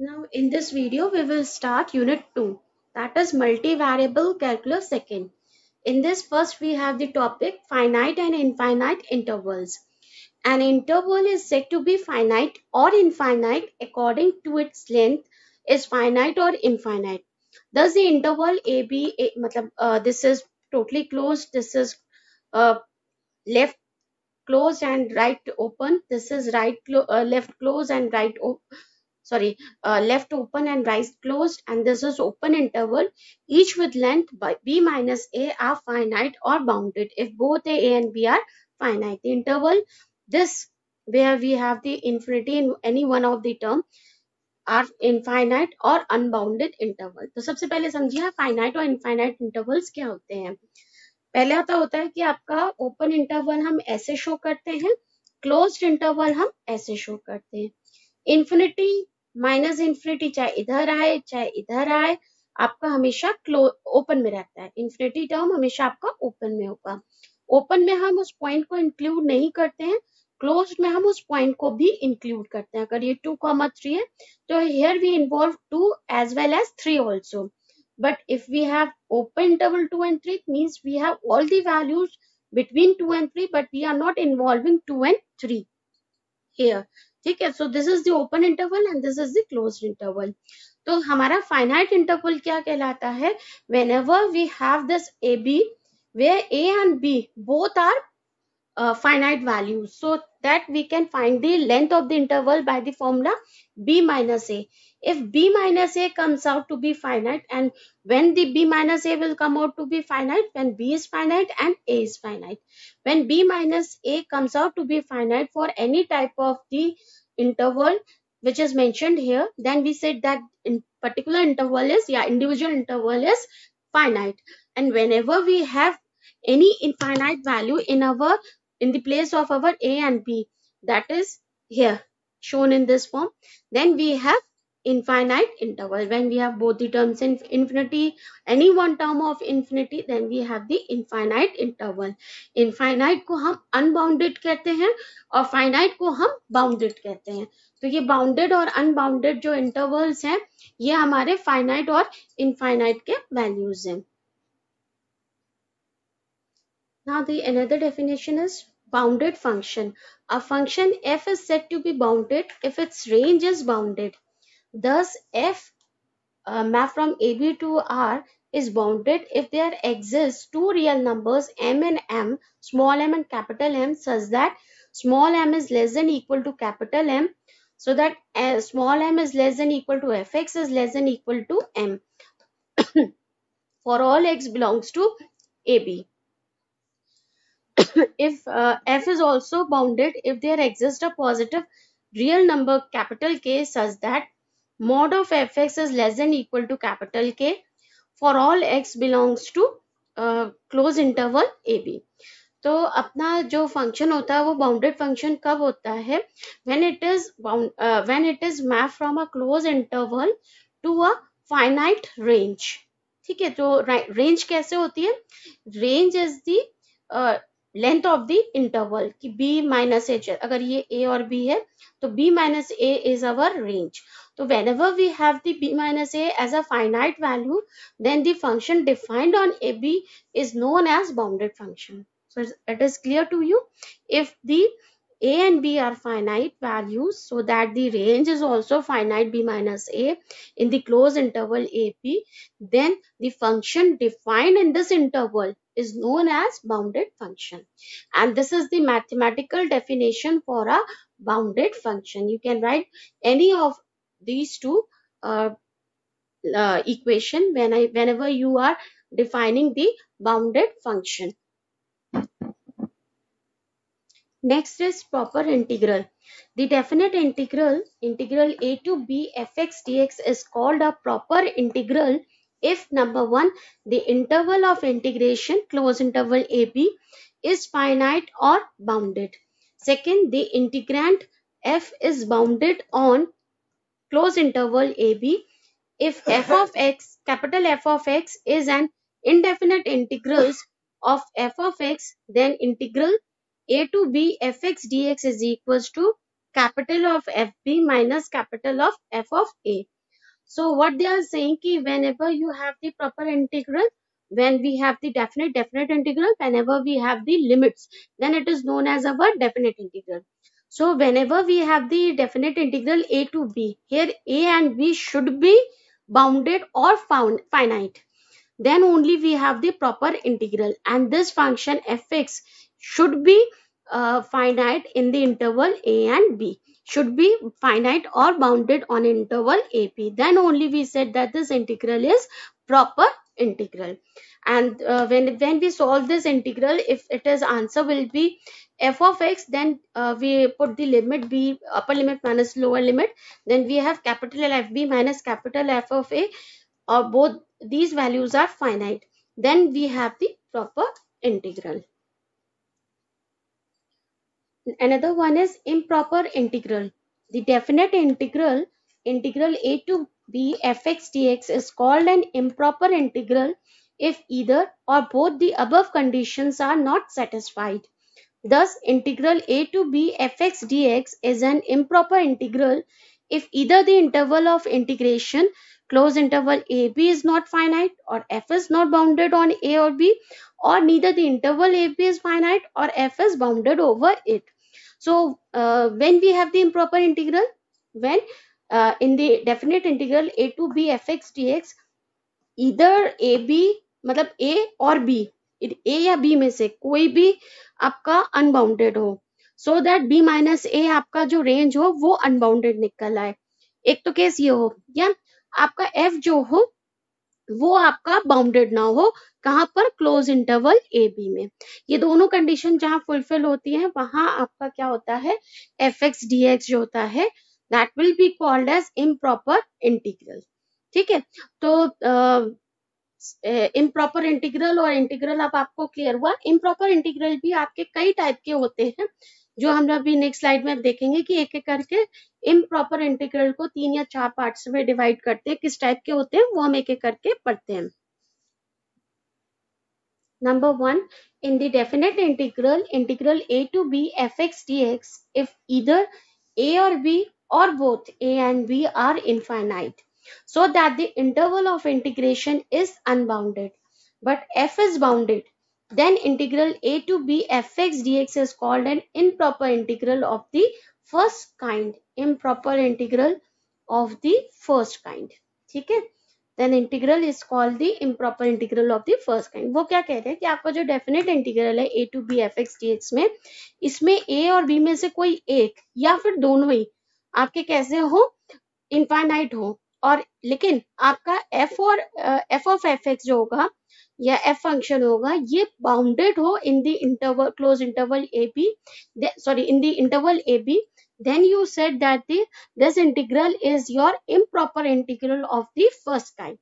Now in this video we will start unit 2, that is multivariable calculus second. In this first we have the topic finite and infinite intervals. An interval is said to be finite or infinite according to its length is finite or infinite. Thus the interval this is totally closed, this is uh, left closed and right open, this is left closed and left open and right closed, and this is open interval, each with length by b minus a are finite or bounded if both a and b are finite. The interval this where we have the infinity in any one of the term are infinite और unbounded interval. तो सबसे पहले समझिए finite और infinite intervals क्या होते हैं. पहला तो होता है कि आपका ओपन इंटरवल हम ऐसे शो करते हैं, क्लोज्ड इंटरवल हम ऐसे शो करते हैं. इन्फिनिटी माइनस इन्फिनिटी चाहे इधर आए आपका हमेशा ओपन में रहता है. इन्फिनिटी टर्म हमेशा आपका ओपन में होगा. ओपन में हम उस पॉइंट को इंक्लूड नहीं करते हैं, क्लोज्ड में हम उस पॉइंट को भी इंक्लूड करते हैं. अगर ये 2,3 है तो here we involve 2 as well as 3 also. But if we have open interval 2 and 3, it means we have all the values between 2 and 3, but we are not involving 2 and 3 here. ठीक है, so this is the open interval and this is the closed interval. तो हमारा finite interval क्या कहलाता है? Whenever we have this AB where A and B both are finite values, so that we can find the length of the interval by the formula b minus a. If b minus a comes out to be finite, and when the b minus a will come out to be finite, when b is finite and a is finite. When b minus a comes out to be finite for any type of the interval which is mentioned here, then we said that in particular interval is individual interval is finite. And whenever we have any infinite value in the place of our a and b, that is here shown in this form, then we have infinite interval. When we have both the terms in infinity, any one term of infinity, then we have the infinite interval. Infinite को हम unbounded कहते हैं और finite को हम bounded कहते हैं. तो ये bounded और unbounded जो intervals हैं, ये हमारे finite और infinite के values हैं. Now the another definition is bounded function. A function f is said to be bounded if its range is bounded. Thus f map from AB to R is bounded if there exist two real numbers m and m, small m and capital M, such that small m is less than equal to capital M, so that small m is less than equal to fx is less than equal to m for all x belongs to AB. If f is also bounded if there exists a positive real number capital K such that mod of fx is less than equal to capital K for all x belongs to close interval AB. तो अपना जो function होता है वो bounded function कब होता है? when it is mapped from a close interval to a finite range. ठीक है, तो रेंज कैसे होती है? Range is the length of the interval कि b माइनस h, अगर ये a और b है तो b minus a is our range. So whenever we have the b minus a as a finite value, then the function defined on AB is known as bounded function. So it is clear to you. If the a and b are finite values, so that the range is also finite b minus a in the closed interval AB, then the function defined in this interval is known as bounded function. And this is the mathematical definition for a bounded function. You can write any of these two equation whenever you are defining the bounded function. Next is proper integral. The definite integral a to b fx dx is called a proper integral if number 1 the interval of integration close interval AB is finite or bounded. Second, the integrand f is bounded on close interval AB. If f of x, capital F of x is an indefinite integrals of f of x, then integral a to b fx dx is equals to capital of fb minus capital of f of a. So what they are saying ki whenever you have the proper integral, when we have the definite integral, whenever we have the limits, then it is known as our definite integral. So whenever we have the definite integral a to b, here a and b should be bounded or found finite, then only we have the proper integral, and this function fx should be finite in the interval a and b, should be finite or bounded on interval ap, then only we said that this integral is proper integral. And when we solve this integral, if it is answer will be f of x, then we put the limit b, upper limit minus lower limit, then we have capital fb minus capital f of a, or both these values are finite, then we have the proper integral. Another one is improper integral. The definite integral, integral a to b fx dx, is called an improper integral if either or both the above conditions are not satisfied. Thus, integral a to b fx dx is an improper integral if either the interval of integration close interval ab is not finite, or f is not bounded on a or b, or neither the interval ab is finite or f is bounded over it. So, when we have the improper integral, when in the definite integral a to b fx dx, इधर A B मतलब ए और B, ए या B में से कोई भी आपका unbounded हो, सो दैट बी माइनस ए आपका जो रेंज हो वो अनबाउंडेड निकल आए। एक तो केस ये हो, या आपका एफ जो हो वो आपका बाउंडेड ना हो, कहाँ पर, क्लोज इंटरवल ए बी में। ये दोनों कंडीशन जहां फुलफिल होती हैं वहां आपका क्या होता है, एफ एक्स डी एक्स जो होता है that will be called as improper integral. ठीक है, तो इम्प्रॉपर इंटीग्रल और इंटीग्रल अब आपको क्लियर हुआ। इम्प्रॉपर इंटीग्रल भी आपके कई टाइप के होते हैं, जो हम अभी नेक्स्ट स्लाइड में देखेंगे कि एक एक करके इम्प्रॉपर इंटीग्रल को 3 या 4 पार्ट्स में डिवाइड करते हैं, किस टाइप के होते हैं वो हम एक एक करके पढ़ते हैं। Number 1, in the definite integral, integral a to b fx dx, if either a or b or both a and b are infinite, so that the interval of integration is unbounded, but f is bounded, then integral a to b fx dx is called an improper integral of the first kind. Improper integral of the first kind. ठीक है, then integral is called the improper integral of the first kind. वो क्या कहते हैं कि आपका जो definite integral है a to b fx dx में, इसमें a और b में से कोई एक या फिर दोनों ही आपके कैसे हो, इनफाइनाइट हो, और लेकिन आपका f और f ऑफ fx जो होगा या f फंक्शन होगा ये बाउंडेड हो in the interval close interval a b, sorry in the interval a b, then you said that this integral is your improper integral of the first kind.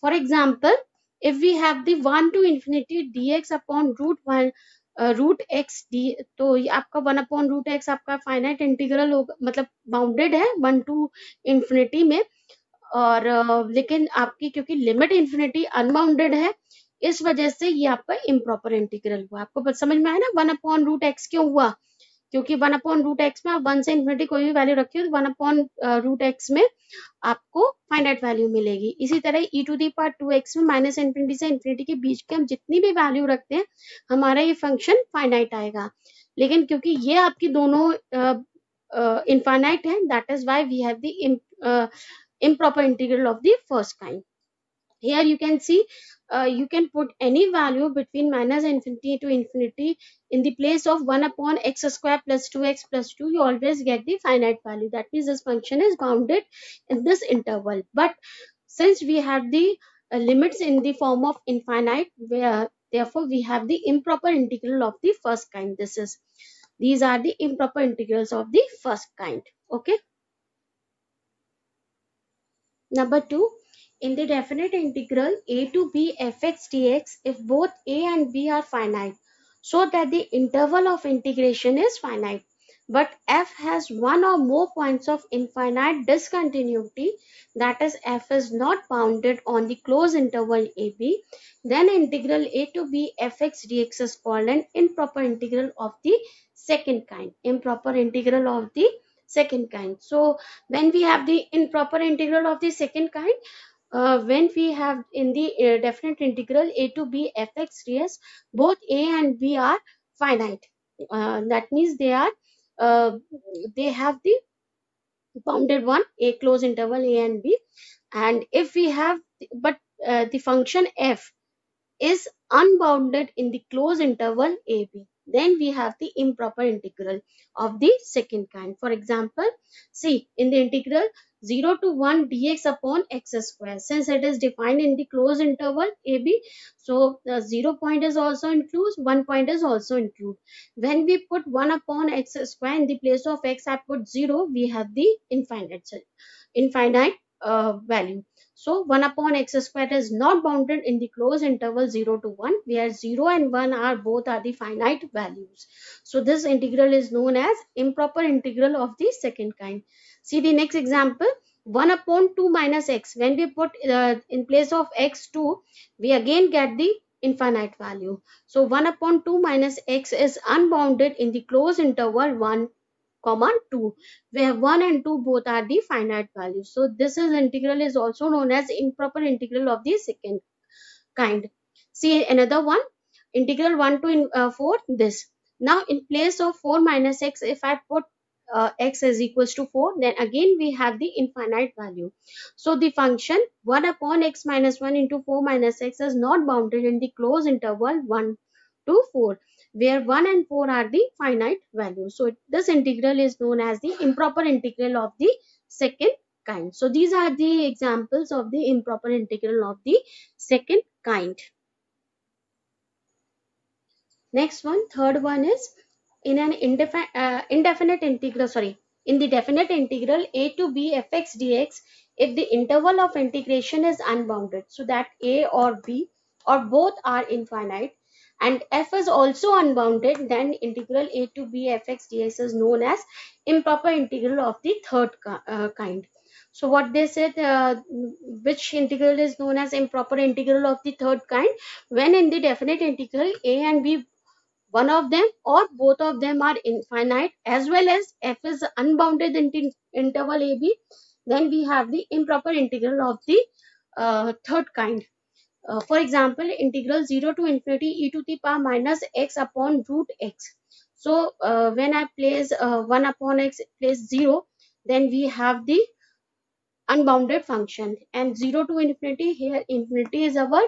For example, if we have the 1 to infinity dx upon root 1 root x d, तो ये आपका 1 अपॉन root x आपका finite integral होगा, मतलब bounded है 1 to infinity में, और लेकिन आपकी क्योंकि लिमिट इंफिनिटी अनबाउंडेड है इस वजह से ये आपका इम्प्रॉपर इंटीग्रल हुआ। आपको समझ में आया ना 1 अपॉन रूट एक्स क्यों हुआ, क्योंकि 1 अपॉन रूट एक्स में आप 1 से इन्फिनिटी कोई भी वैल्यू रखिए तो 1 अपॉन रूट एक्स में आपको फाइनाइट वैल्यू मिलेगी। इसी तरह e to the power 2x में माइनस इन्फिनिटी से इन्फिनिटी के बीच के हम जितनी भी वैल्यू रखते हैं हमारा ये फंक्शन फाइनाइट आएगा, लेकिन क्योंकि ये आपकी दोनों इनफाइनाइट है, that is why we have the improper integral of the first kind. Here you can see you can put any value between minus infinity to infinity in the place of 1 upon x square plus 2x plus 2, you always get the finite value. That means this function is bounded in this interval. But since we have the limits in the form of infinite, where therefore we have the improper integral of the first kind. These are the improper integrals of the first kind. Okay. Number 2, in the definite integral a to b fx dx, if both a and b are finite, so that the interval of integration is finite, but f has one or more points of infinite discontinuity, that is f is not bounded on the closed interval ab, then integral a to b fx dx is called an improper integral of the second kind. Improper integral of the second kind. So when we have the improper integral of the second kind, when we have in the definite integral a to b fx ds, both a and b are finite. That means uh, they have the bounded one, a closed interval a and b. And if we have, but the function f is unbounded in the closed interval ab, then we have the improper integral of the second kind. For example, see in the integral 0 to 1 dx upon x square, since it is defined in the closed interval ab, so the 0 point is also includes, 1 point is also include. When we put 1 upon x square, in the place of x I put 0, we have the infinite value. So 1 upon x square is not bounded in the closed interval 0 to 1, where 0 and 1 are both are the finite values. So this integral is known as improper integral of the second kind. See the next example, 1 upon 2 minus x. When we put in place of x 2, we again get the infinite value. So 1 upon 2 minus x is unbounded in the closed interval 1 comma 2, where 1 and 2 both are the finite values. So this is integral is also known as improper integral of the second kind. See another one, integral 1 to 4, this. Now in place of 4 minus x, if I put x is equals to 4, then again we have the infinite value. So the function 1 upon x minus 1 into 4 minus x is not bounded in the closed interval 1 to 4, where 1 and 4 are the finite values. So this integral is known as the improper integral of the second kind. So these are the examples of the improper integral of the second kind. Next one, third one is in an indefinite integral, sorry, in the definite integral a to b fx dx, if the interval of integration is unbounded, so that a or b or both are infinite, and f is also unbounded, then integral a to b fx dx is known as improper integral of the third kind. So what they said, which integral is known as improper integral of the third kind? When in the definite integral a and b, one of them or both of them are infinite, as well as f is unbounded in interval ab, then we have the improper integral of the third kind. For example, integral 0 to infinity e to the power minus x upon root x. So when I place 1 upon x place 0, then we have the unbounded function, and 0 to infinity, here infinity is our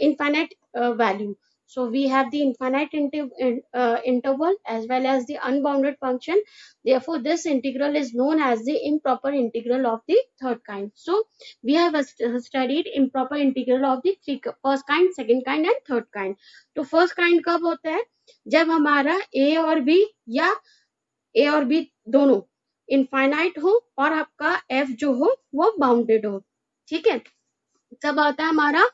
infinite value. So we have the infinite interval as well as the unbounded function. Therefore, this integral is known as the improper integral of the third kind. So we have studied improper integral of the first kind, second kind and third kind. तो first kind कब होता है? जब हमारा a और b या a और b दोनों इनफाइनाइट हो और आपका f जो हो वो बाउंडेड हो. ठीक है, तब आता है हमारा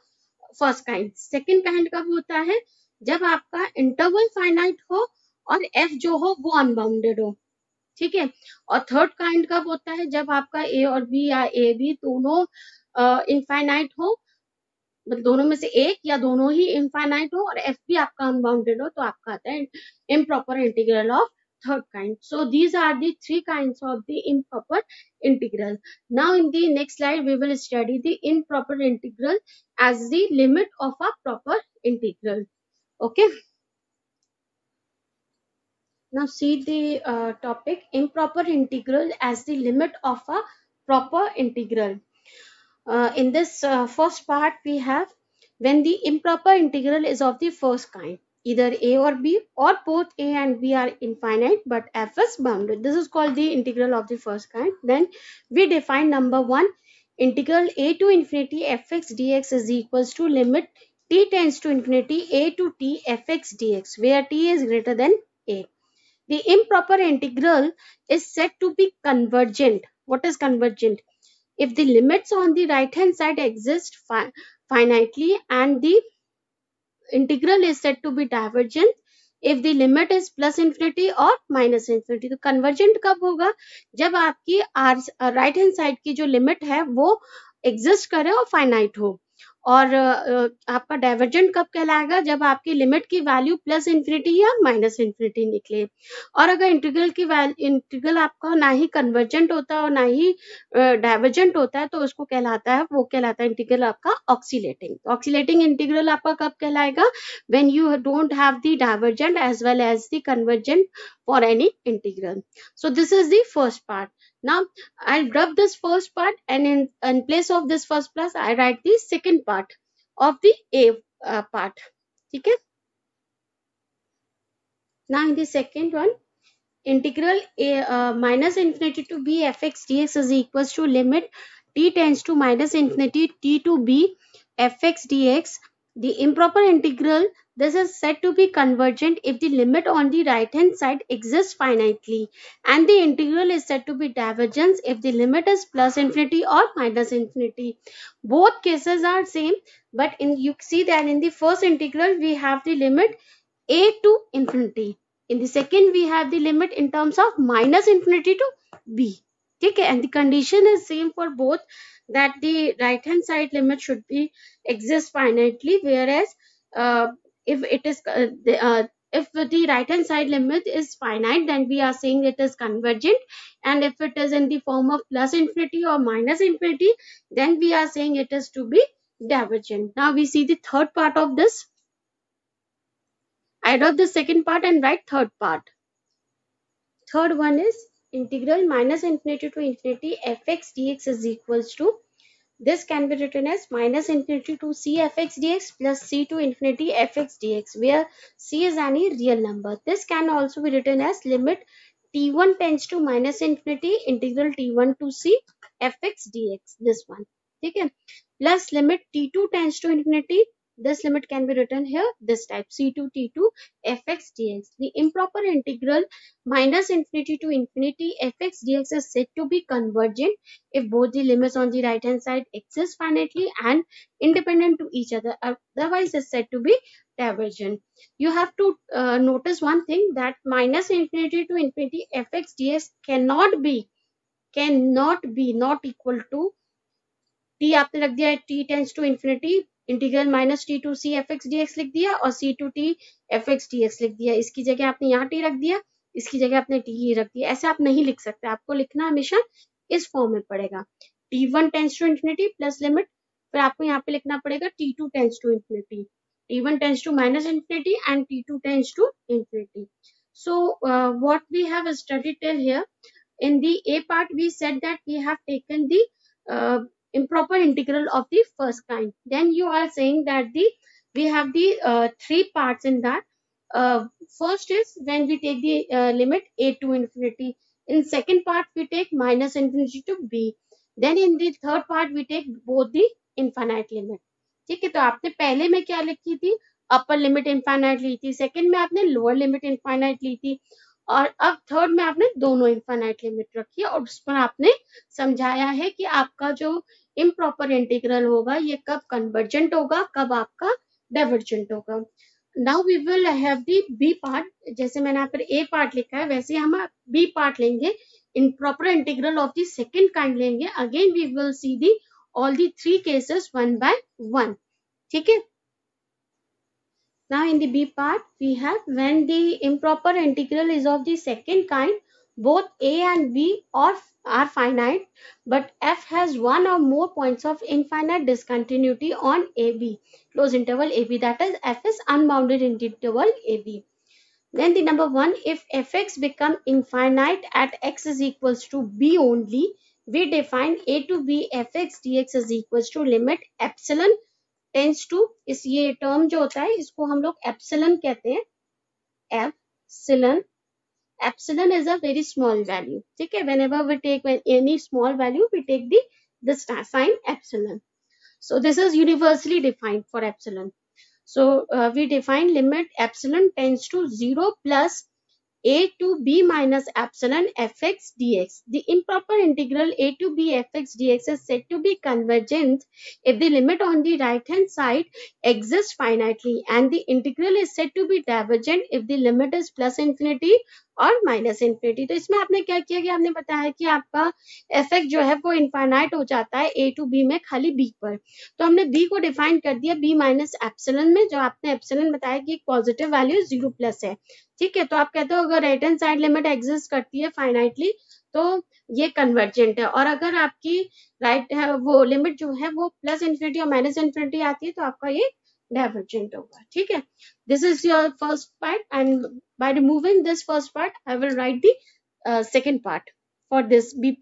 फर्स्ट काइंड. सेकंड काइंड कब होता है? जब आपका इंटरवल फाइनाइट हो और एफ जो हो वो अनबाउंडेड हो. ठीक है. और थर्ड काइंड कब होता है? जब आपका ए और बी या ए बी दोनों इनफाइनाइट हो, मतलब दोनों में से एक या दोनों ही इनफाइनाइट हो और एफ भी आपका अनबाउंडेड हो, तो आपका आता है improper integral of third kind. So these are the three kinds of the improper integral. Now in the next slide we will study the improper integral as the limit of a proper integral. Okay, now see the topic improper integral as the limit of a proper integral. In this first part we have when the improper integral is of the first kind, either a or b or both a and b are infinite but f is bounded. This is called the integral of the first kind. Then we define number one, integral a to infinity fx dx is equals to limit t tends to infinity a to t fx dx, where t is greater than a. The improper integral is said to be convergent. What is convergent? If the limits on the right hand side exist finitely and the integral is said to be divergent if the limit is plus infinity or minus infinity. तो convergent कब होगा? जब आपकी right hand side की जो limit है वो exist करे और फाइनाइट हो, और आपका डाइवर्जेंट कब कहलाएगा, जब आपकी लिमिट की वैल्यू प्लस इन्फिनिटी या माइनस इन्फिनिटी निकले। और अगर इंटीग्रल आपका ना ही कन्वर्जेंट होता है और ना ही डाइवर्जेंट होता है, तो उसको कहलाता है, वो कहलाता है इंटीग्रल आपका ऑक्सीलेटिंग। ऑक्सीलेटिंग इंटीग्रल आपका कब कहलाएगा, when you don't have the divergent as well as the convergent for any integral. So this is the first part. Now I'll drop this first part, and in place of this first plus I write the second part of the A part. Okay. Now in the second one, integral a minus infinity to b fx dx is equals to limit t tends to minus infinity t to b fx dx. The improper integral, this is said to be convergent if the limit on the right hand side exists finitely, and the integral is said to be divergent if the limit is plus infinity or minus infinity. Both cases are same, but in you see that in the first integral we have the limit a to infinity. In the second, we have the limit in terms of minus infinity to b. Okay, and the condition is same for both, that the right hand side limit should be exist finitely, whereas if it is if the right hand side limit is finite, then we are saying it is convergent, and if it is in the form of plus infinity or minus infinity, then we are saying it is to be divergent. Now we see the third part of this. I wrote the second part and write third part. Third one is integral minus infinity to infinity fx dx is equals to, this can be written as minus infinity to c fx dx plus c to infinity fx dx, where c is any real number. This can also be written as limit t1 tends to minus infinity integral t1 to c fx dx, this one. Okay, plus limit t2 tends to infinity, this limit can be written here this type, c2 t2 fx dx. The improper integral minus infinity to infinity fx dx is said to be convergent if both the limits on the right hand side exist finitely and independent to each other, otherwise is said to be divergent. You have to notice one thing, that minus infinity to infinity fx dx cannot be not equal to t आपने रख दिया है t tends to infinity integral minus T to C F x D X लिख दिया और C to T F x D X लिख दिया, इसकी जगह आपने यहाँ टी रख दिया, इसकी जगह आपने टी रख दिया, ऐसे आप नहीं लिख सकते, आपको लिखना हमेशा इस फॉर्म में पड़ेगा, t one tends to infinity plus limit, फिर आपको यहाँ पे लिखना पड़ेगा t two tends to infinity, t one tends to minus infinity and t two tends to infinity. So what we have studied till here, in the A part we said that we have taken the improper integral of the first kind. Then you are saying that we have the three parts in that. First is when we take the limit a to infinity. In second part we take minus infinity to b. Then in the third part we take both the infinite limit. ठीक है, तो आपने पहले में क्या लिखी थी, upper limit infinite ली थी, सेकंड में आपने लोअर लिमिट इनफाइनाइट ली थी, और अब थर्ड में आपने दोनों इनफाइनाइट लिमिट रखी है, और उस पर आपने समझाया है कि आपका जो इम्प्रॉपर इंटीग्रल होगा ये कब कन्वर्जेंट होगा, कब आपका डाइवर्जेंट होगा. Now we will have the b part, जैसे मैंने यहाँ पर ए पार्ट लिखा है वैसे हम बी पार्ट लेंगे, improper integral of the second kind लेंगे. Again we will see the all the three cases one by one. ठीक है. Now in the B part we have when the improper integral is of the second kind, both A and B are finite, but f has one or more points of infinite discontinuity on AB, close interval AB, that is f is unbounded interval AB. Then the number one, if fx become infinite at x is equals to b only, we define a to b fx dx is equals to limit epsilon tends to, इस ये term जो होता है इसको हम लोग epsilon कहते हैं, epsilon. Epsilon is a very small value. ठीक है, whenever we take any small value we take this sign epsilon. So this is universally defined for epsilon. So we define limit epsilon tends to 0 plus a to b minus epsilon fx dx. The improper integral a to b fx dx is said to be convergent if the limit on the right hand side exists finitely, and the integral is said to be divergent if the limit is plus infinity और minus infinity. तो इसमें आपने क्या किया कि आपने बताया कि आपका एफ एक्स जो है वो इनफाइनाइट हो जाता है ए टू बी में खाली बी पर। तो हमने बी को डिफाइन कर दिया बी माइनस एप्सिलन में, जो आपने एप्सिलन बताया कि एक पॉजिटिव वैल्यू 0 प्लस है। ठीक है, तो आप कहते हो अगर right hand side limit exist करती है फाइनाइटली तो ये कन्वर्जेंट है, और अगर आपकी राइट वो लिमिट जो है वो प्लस इन्फिनिटी और माइनस इन्फिनिटी आती है तो आपका ये डाइवर्जेंट होगा। ठीक है, this is your first part, and by removing this first part I will write the second part for this b.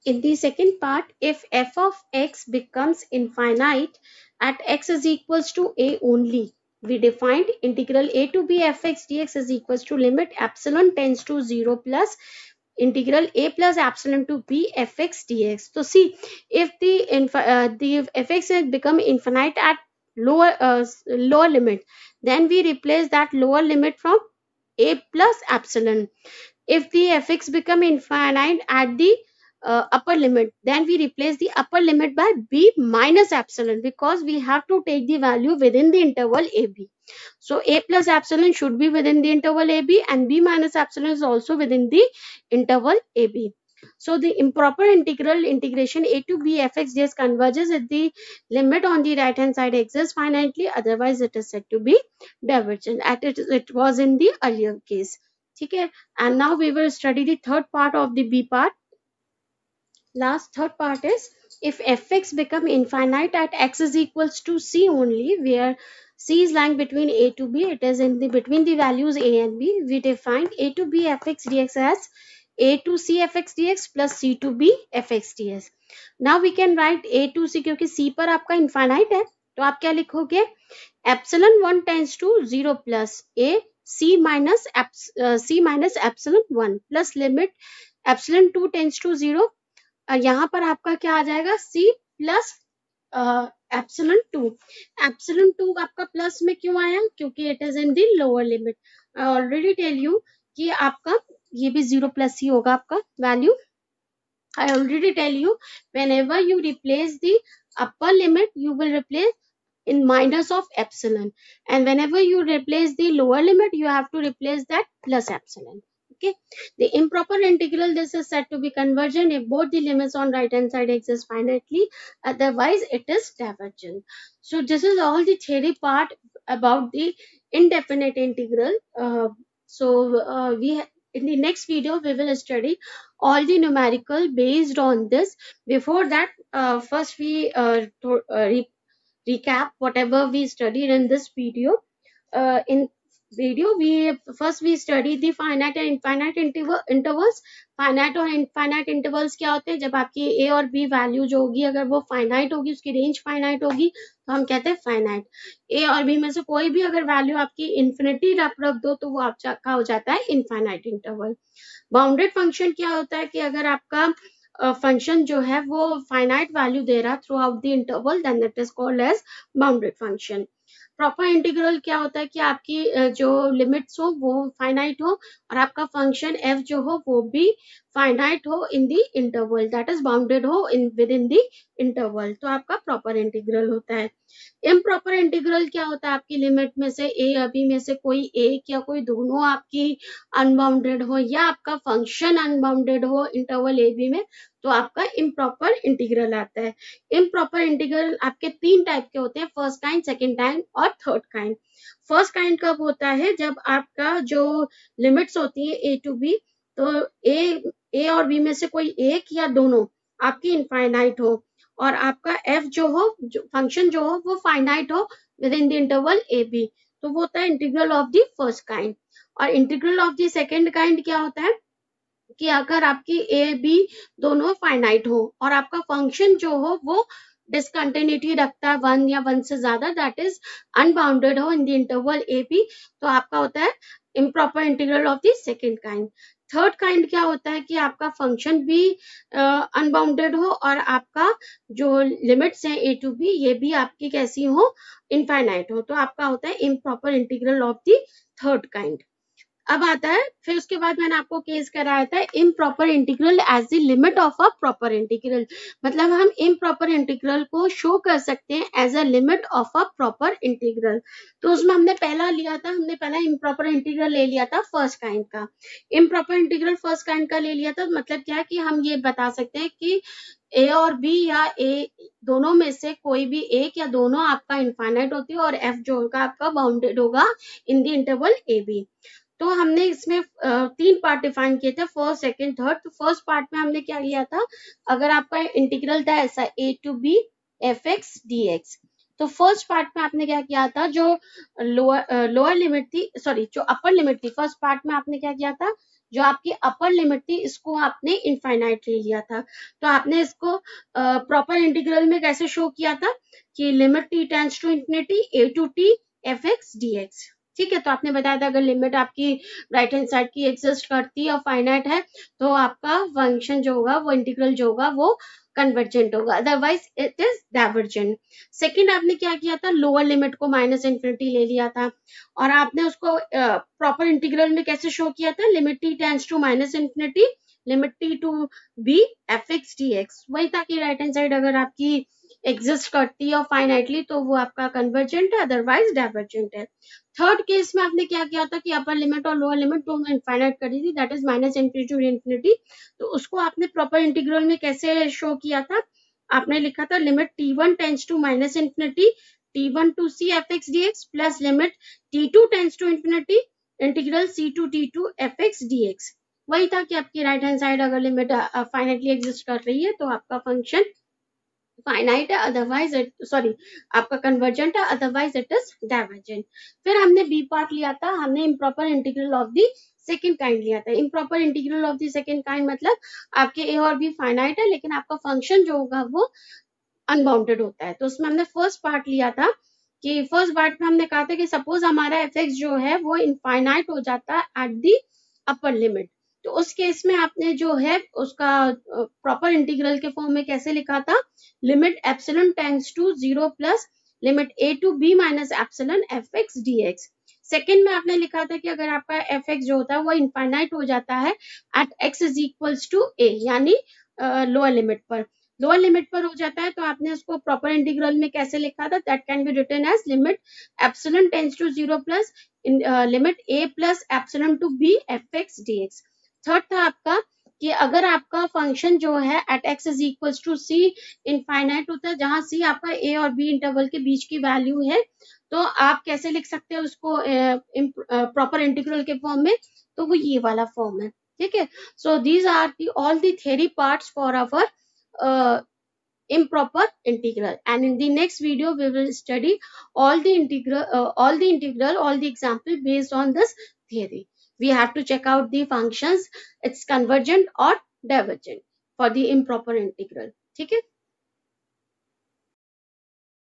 In the second part, if f of x becomes infinite at x is equals to a only, we defined integral a to b fx dx is equals to limit epsilon tends to 0 plus integral a plus epsilon to b fx dx. So see, if the fx has become infinite at lower limit, then we replace that lower limit from a plus epsilon. If the fx become infinite at the upper limit, then we replace the upper limit by b minus epsilon, because we have to take the value within the interval ab. So a plus epsilon should be within the interval ab, and b minus epsilon is also within the interval ab. So the improper integration a to b fx dx converges if the limit on the right hand side exists finitely, otherwise it is said to be divergent, as it was in the earlier case. Okay, and now we will study the third part of the b part. Last third part is, if fx become infinite at x is equals to c only, where c is lying between a to b, it is in the between the values a and b, we define a to b fx dx as a to c fx dx plus c to b fx dx. Now we can write a to c, क्योंकि c पर आपका infinite है तो आप क्या लिखोगे, epsilon 1 tends to 0 plus a c minus epsilon 1 plus limit epsilon 2 tends to 0, और यहाँ पर आपका क्या आ जाएगा c प्लस एप्सिलन 2. एप्सिलन 2 आपका प्लस में क्यों आया, क्योंकि it is in the lower limit. I already tell you कि आपका ये भी 0 प्लस ही होगा आपका value. I already tell you, whenever you replace the upper limit, you will replace in minus of epsilon, and whenever you replace the lower limit, you have to replace that plus epsilon. Okay, the improper integral, this is said to be convergent if both the limits on right hand side exist finitely, otherwise it is divergent. So this is all the theory part about the indefinite integral. In the next video we will study all the numerical based on this. Before that, first we recap whatever we studied in this video. In video we study the finite and infinite intervals. Finite और infinite intervals क्या होते हैं, जब आपकी a और b value जो होगी अगर वो finite होगी, उसकी रेंज finite होगी तो हम कहते हैं finite. a और b में से कोई भी अगर वैल्यू आपकी infinity रख दो तो वो आपका हो जाता है infinite interval. बाउंडेड फंक्शन क्या होता है कि अगर आपका फंक्शन जो है वो फाइनाइट वैल्यू दे रहा throughout the interval, then it is called as bounded function. Proper integral क्या होता है कि आपकी जो लिमिट्स हो वो फाइनाइट हो और आपका फंक्शन एफ जो हो वो भी फाइनाइट हो in the interval, that is bounded हो in within the interval, तो आपका प्रॉपर इंटीग्रल होता है. इम्प्रॉपर इंटीग्रल क्या होता है, आपकी लिमिट में से ए या बी में से कोई एक या कोई दोनों आपकी अनबाउंडेड हो या आपका फंक्शन अनबाउंडेड हो इंटरवल ए बी में, तो आपका इम्प्रॉपर इंटीग्रल आता है. इम्प्रॉपर इंटीग्रल आपके तीन टाइप के होते हैं, फर्स्ट काइंड, सेकंड काइंड और थर्ड काइंड. फर्स्ट काइंड कब होता है, जब आपका जो लिमिट्स होती है ए टू बी, तो ए और बी में से कोई एक या दोनों आपकी इनफाइनाइट हो और आपका एफ जो हो, जो फंक्शन जो हो वो फाइनाइट हो within the interval A B, तो वो होता है integral of the first kind. और integral of the second kind क्या होता है कि अगर आपकी ए बी दोनों फाइनाइट हो और आपका फंक्शन जो हो वो डिसकंटिन्यूटी रखता है वन या वन से ज्यादा, दैट इज अनबाउंडेड हो in the interval A B, तो आपका होता है improper integral of the second kind. Third kind क्या होता है कि आपका फंक्शन भी अनबाउंडेड हो और आपका जो लिमिट्स हैं ए टू बी ये भी आपकी कैसी हो, इनफाइनाइट हो, तो आपका होता है improper integral of the third kind. अब आता है, फिर उसके बाद मैंने आपको केस कराया था improper integral as the limit of a proper integral. मतलब हम इम्प्रॉपर इंटीग्रल को शो कर सकते हैं as a limit of a proper integral. तो उसमें हमने पहला लिया था, हमने पहला इम्प्रॉपर इंटीग्रल ले लिया था फर्स्ट काइंड का। इम्प्रॉपर इंटीग्रल फर्स्ट काइंड का ले लिया था, मतलब क्या है कि हम ये बता सकते हैं कि ए और बी या ए दोनों में से कोई भी एक या दोनों आपका इनफाइनाइट होती है और एफ जो होगा आपका बाउंडेड होगा in the interval A B. तो हमने इसमें तीन पार्ट डिफाइन किए थे, फर्स्ट सेकंड थर्ड। तो फर्स्ट पार्ट में हमने क्या लिया था, अगर आपका इंटीग्रल था ऐसा A to B F x D X, तो फर्स्ट पार्ट में आपने क्या किया था, जो लोअर लिमिट थी, सॉरी जो अपर लिमिट थी, फर्स्ट पार्ट में आपने क्या किया था, जो आपकी अपर लिमिट थी इसको आपने इनफाइनाइट ले लिया था। तो आपने इसको प्रॉपर इंटीग्रल में कैसे शो किया था कि limit t tends to infinity a to T F x D x. ठीक है, तो आपने बताया था अगर लिमिट आपकी राइट हैंड साइड की एग्जिस्ट करती है और फाइनाइट है तो आपका फंक्शन जो होगा वो इंटीग्रल जो होगा वो कन्वर्जेंट होगा, otherwise it is divergent. Second आपने क्या किया था, लोअर लिमिट को माइनस इंफिनिटी ले लिया था और आपने उसको प्रॉपर इंटीग्रल में कैसे शो किया था, limit t tends to minus infinity limit t to B F x D x. वही था कि राइट हैंड साइड अगर आपकी एग्जिस्ट करती है और फाइनाइटली तो वो आपका कन्वर्जेंट है, अदरवाइज डाइवर्जेंट है। थर्ड केस में आपने क्या किया था कि अपर लिमिट और लोअर लिमिट दोनों इनफाइनाइट करी थी, that is minus infinity to infinity. तो उसको आपने प्रॉपर इंटीग्रल में कैसे शो किया था, आपने लिखा था limit t one tends to minus infinity t one to C F x D x plus limit t two tends to infinity integral c to t two f x D x. वही था कि आपकी right hand side अगर limit finitely exist कर रही है तो आपका फंक्शन फाइनाइट है, अदरवाइज सॉरी आपका कन्वर्जेंट है, अदरवाइज इट इज डाइवर्जेंट। फिर हमने बी पार्ट लिया था, हमने improper integral of the second kind लिया था। Improper integral of the second kind मतलब आपके ए और बी फाइनाइट है लेकिन आपका फंक्शन जो होगा वो अनबाउंडेड होता है। तो उसमें हमने फर्स्ट पार्ट लिया था कि फर्स्ट पार्ट में हमने कहा था कि सपोज हमारा एफ एक्स जो है वो इनफाइनाइट हो जाता है एट दी अपर लिमिट, तो उस केस में आपने जो है उसका प्रॉपर इंटीग्रल के फॉर्म में कैसे लिखा था, limit epsilon tends to zero plus limit a to b minus epsilon f x D x. Second में आपने लिखा था कि अगर आपका एफ एक्स जो होता है वो इनफाइनाइट हो जाता है at x is equals to A, यानी लोअर लिमिट पर, लोअर लिमिट पर हो जाता है तो आपने उसको प्रॉपर इंटीग्रल में कैसे लिखा था, that can be written as limit epsilon tends to zero plus limit a plus epsilon to B F x D x. Third था आपका कि अगर आपका फंक्शन जो है at x is equals to c infinite होता है, जहां सी आपका ए और बी इंटरवल के बीच की वैल्यू है, तो आप कैसे लिख सकते हैं उसको प्रॉपर इंटीग्रल के फॉर्म में, तो वो ये वाला फॉर्म है। ठीक है, so these are the all the theory parts for our improper integral, and in the next video we will study all the integral all the example based on this theory. We have to check out the functions, it's convergent or divergent for the improper integral. ठीक है।